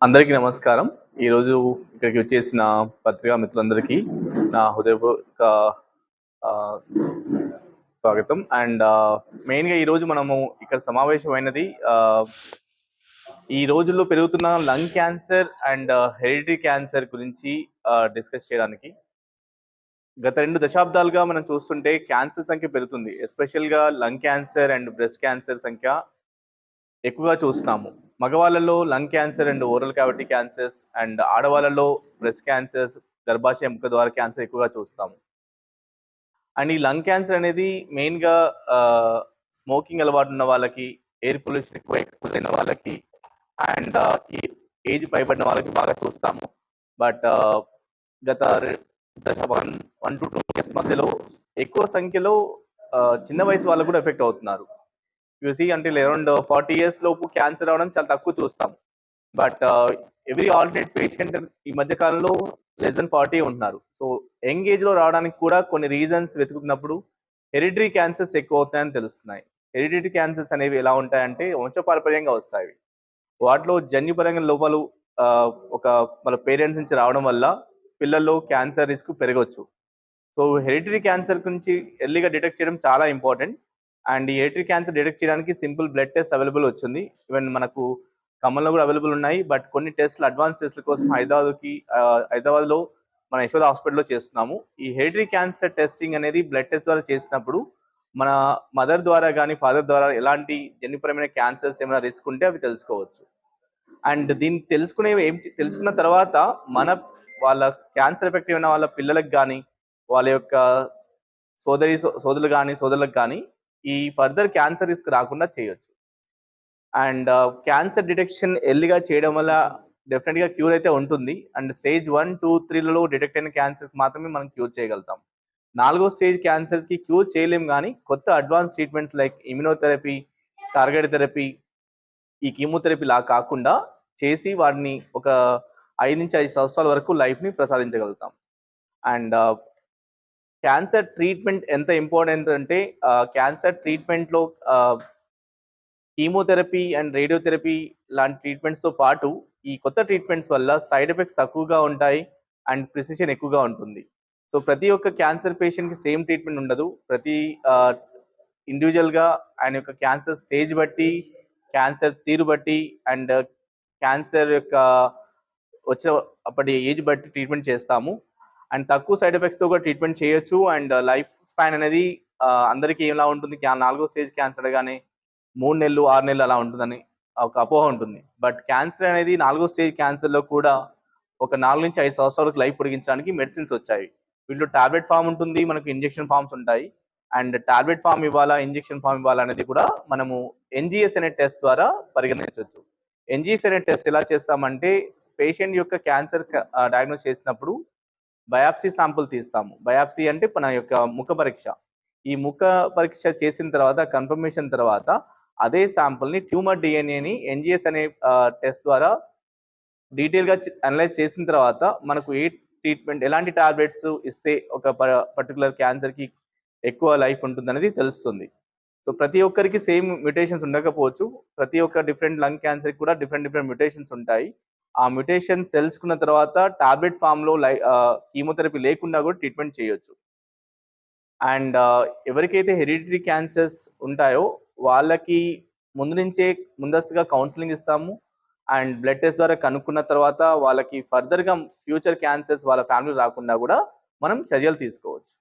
అందరికీ నమస్కారం. ఈరోజు ఇక్కడికి వచ్చేసిన పత్రికా మిత్రులందరికీ నా హృదయపూర్వక ఆహ్, స్వాగతం. మెయిన్‌గా ఈరోజు మనము ఇక్కడ సమావేశమైనది ఈ రోజుల్లో పెరుగుతున్న lung cancer and hereditary cancer గురించి డిస్కస్ చేయడానికి. గత 2 దశాబ్దాలుగా మనం చూస్తుంటే క్యాన్సర్ సంఖ్య పెరుగుతుంది. ఎస్పెషల్‌గా lung cancer and breast cancer సంఖ్య ఎక్కువగా చూస్తున్నాము. మగవాళ్ళలో lung cancer and oral cavity cancers and ఆడవాళ్ళలో బ్రెస్ట్ క్యాన్సర్స్, గర్భాశయ ముఖ ద్వార క్యాన్సర్ ఎక్కువగా చూస్తాము. అండ్ ఈ లంగ్ క్యాన్సర్ అనేది మెయిన్‌గా స్మోకింగ్ అలవాటు ఉన్న వాళ్ళకి, ఎయిర్ పొల్యూషన్ ఎక్కువ ఎక్స్‌పోజ్ అయిన వాళ్ళకి అండ్ ఈ ఏజ్ పైబడిన వాళ్ళకి బాగా చూస్తాము. బట్ గత 1-2 ఇయర్స్ మధ్యలో ఎక్కువ సంఖ్యలో చిన్న వయసు వాళ్ళు కూడా ఎఫెక్ట్ అవుతున్నారు. యూ సీ అంటే అరౌండ్ 40 ఇయర్స్ లోపు క్యాన్సర్ రావడం చాలా తక్కువ చూస్తాం. బట్ ఎవ్రీ ఆల్టర్నేట్ పేషెంట్ ఈ మధ్య కాలంలో లెస్ దెన్ 40 ఉంటున్నారు. సో యంగ్ ఏజ్ లో రావడానికి కూడా కొన్ని రీజన్స్ వెతుకుతున్నప్పుడు హెరిడిటరీ క్యాన్సర్స్ ఎక్కువ అవుతాయని తెలుస్తున్నాయి. హెరిడిటరీ క్యాన్సర్స్ అనేవి ఎలా ఉంటాయంటే వంశపారపర్యంగా వస్తాయి. వాటిలో జన్యుపరంగా లోపాలు ఒక మన పేరెంట్స్ నుంచి రావడం వల్ల పిల్లల్లో క్యాన్సర్ రిస్క్ పెరగవచ్చు. సో హెరిడిటరీ క్యాన్సర్ గురించి ఎర్లీగా డిటెక్ట్ చేయడం చాలా ఇంపార్టెంట్. అండ్ ఈ హెరిడిటరీ క్యాన్సర్ డిటెక్ట్ చేయడానికి సింపుల్ బ్లడ్ టెస్ట్ అవైలబుల్ వచ్చింది. ఈవెన్ మనకు ఖమ్మంలో కూడా అవైలబుల్ ఉన్నాయి. బట్ కొన్ని టెస్ట్లు అడ్వాన్స్ టెస్ట్ల కోసం హైదరాబాద్లో మన యశోద హాస్పిటల్లో చేస్తున్నాము. ఈ హెరిడిటరీ క్యాన్సర్ టెస్టింగ్ అనేది బ్లడ్ టెస్ట్ ద్వారా చేసినప్పుడు మన మదర్ ద్వారా కానీ ఫాదర్ ద్వారా ఎలాంటి జన్యుపరమైన క్యాన్సర్స్ ఏమైనా రిస్క్ ఉంటే అవి తెలుసుకోవచ్చు. అండ్ దీన్ని తెలుసుకున్న తర్వాత వాళ్ళ క్యాన్సర్ ఎఫెక్ట్ అయిన వాళ్ళ పిల్లలకు కానీ వాళ్ళ యొక్క సోదరులు కానీ సోదరులకు కానీ ఈ ఫర్దర్ క్యాన్సర్ రిస్క్ రాకుండా చేయొచ్చు. అండ్ క్యాన్సర్ డిటెక్షన్ ఎర్లీగా చేయడం వల్ల డెఫినెట్గా క్యూర్ అయితే ఉంటుంది. అండ్ స్టేజ్ 1, 2, 3లలో డిటెక్ట్ అయిన క్యాన్సర్స్ మాత్రమే మనం క్యూర్ చేయగలుగుతాం. 4వ స్టేజ్ క్యాన్సర్స్కి క్యూర్ చేయలేం, కానీ కొత్త advance treatments like immunotherapy, target therapy, ఈ కీమోథెరపీ లా కాకుండా చేసి వాడిని ఒక 5 నుంచి 5 సంవత్సరాల వరకు లైఫ్ని ప్రసాదించగలుగుతాం. అండ్ క్యాన్సర్ ట్రీట్మెంట్ ఎంత ఇంపార్టెంట్ అంటే క్యాన్సర్ ట్రీట్మెంట్లో కీమోథెరపీ అండ్ రేడియోథెరపీ లాంటి ట్రీట్మెంట్స్తో పాటు ఈ కొత్త ట్రీట్మెంట్స్ వల్ల సైడ్ ఎఫెక్ట్స్ తక్కువగా ఉంటాయి అండ్ ప్రిసిషన్ ఎక్కువగా ఉంటుంది. సో ప్రతి ఒక్క క్యాన్సర్ పేషెంట్కి సేమ్ ట్రీట్మెంట్ ఉండదు. ప్రతి ఇండివిజువల్గా ఆయన యొక్క క్యాన్సర్ స్టేజ్ బట్టి, క్యాన్సర్ తీరు బట్టి అండ్ క్యాన్సర్ యొక్క వచ్చే అప్పటి ఏజ్ బట్టి ట్రీట్మెంట్ చేస్తాము. అండ్ తక్కువ సైడ్ ఎఫెక్ట్స్తో కూడా ట్రీట్మెంట్ చేయొచ్చు. అండ్ లైఫ్ స్పాన్ అనేది అందరికీ ఎలా ఉంటుంది, 4వ స్టేజ్ క్యాన్సర్ కానీ 3 నెలలు 6 నెలలు అలా ఉంటుందని ఒక అపోహ ఉంటుంది. బట్ క్యాన్సర్ అనేది 4వ స్టేజ్ క్యాన్సర్లో కూడా ఒక 4 నుంచి 5 సంవత్సరాలకు లైఫ్ పొడిగించడానికి మెడిసిన్స్ వచ్చాయి. వీటిలో టాబ్లెట్ ఫామ్ ఉంటుంది, మనకు ఇంజెక్షన్ ఫామ్స్ ఉంటాయి. అండ్ టాబ్లెట్ ఫామ్ ఇవ్వాలా, ఇంజెక్షన్ ఫామ్ ఇవ్వాలా అనేది కూడా మనము ఎన్జిఎస్ అనే టెస్ట్ ద్వారా పరిగణించవచ్చు. ఎన్జిఎస్ అనే టెస్ట్ ఎలా చేస్తామంటే పేషెంట్ యొక్క క్యాన్సర్ డయాగ్నోస్ చేసినప్పుడు బయాప్సీ శాంపుల్ తీస్తాము. బయాప్సీ అంటే మన యొక్క ముఖ పరీక్ష. ఈ ముఖ పరీక్ష చేసిన తర్వాత కన్ఫర్మేషన్ తర్వాత అదే శాంపుల్ని ట్యూమర్ డిఎన్ఏని ఎన్జిఎస్ అనే టెస్ట్ ద్వారా డీటెయిల్గా అనలైజ్ చేసిన తర్వాత మనకు ఎలాంటి టాబ్లెట్స్ ఇస్తే ఒక పర్టికులర్ క్యాన్సర్కి ఎక్కువ లైఫ్ ఉంటుందనేది తెలుస్తుంది. సో ప్రతి ఒక్కరికి సేమ్ మ్యుటేషన్స్ ఉండకపోవచ్చు. ప్రతి ఒక్క డిఫరెంట్ లంగ్ క్యాన్సర్కి కూడా డిఫరెంట్ మ్యుటేషన్స్ ఉంటాయి. ఆ మ్యుటేషన్ తెలుసుకున్న తర్వాత టాబ్లెట్ ఫామ్లో కీమోథెరపీ లేకుండా కూడా ట్రీట్మెంట్ చేయొచ్చు. అండ్ ఎవరికైతే హెరిడిటరీ క్యాన్సర్స్ ఉంటాయో వాళ్ళకి ముందస్తుగా కౌన్సిలింగ్ ఇస్తాము. అండ్ బ్లడ్ టెస్ట్ ద్వారా కనుక్కున్న తర్వాత వాళ్ళకి ఫర్దర్గా ఫ్యూచర్ క్యాన్సర్స్ వాళ్ళ ఫ్యామిలీ రాకుండా కూడా మనం చర్యలు తీసుకోవచ్చు.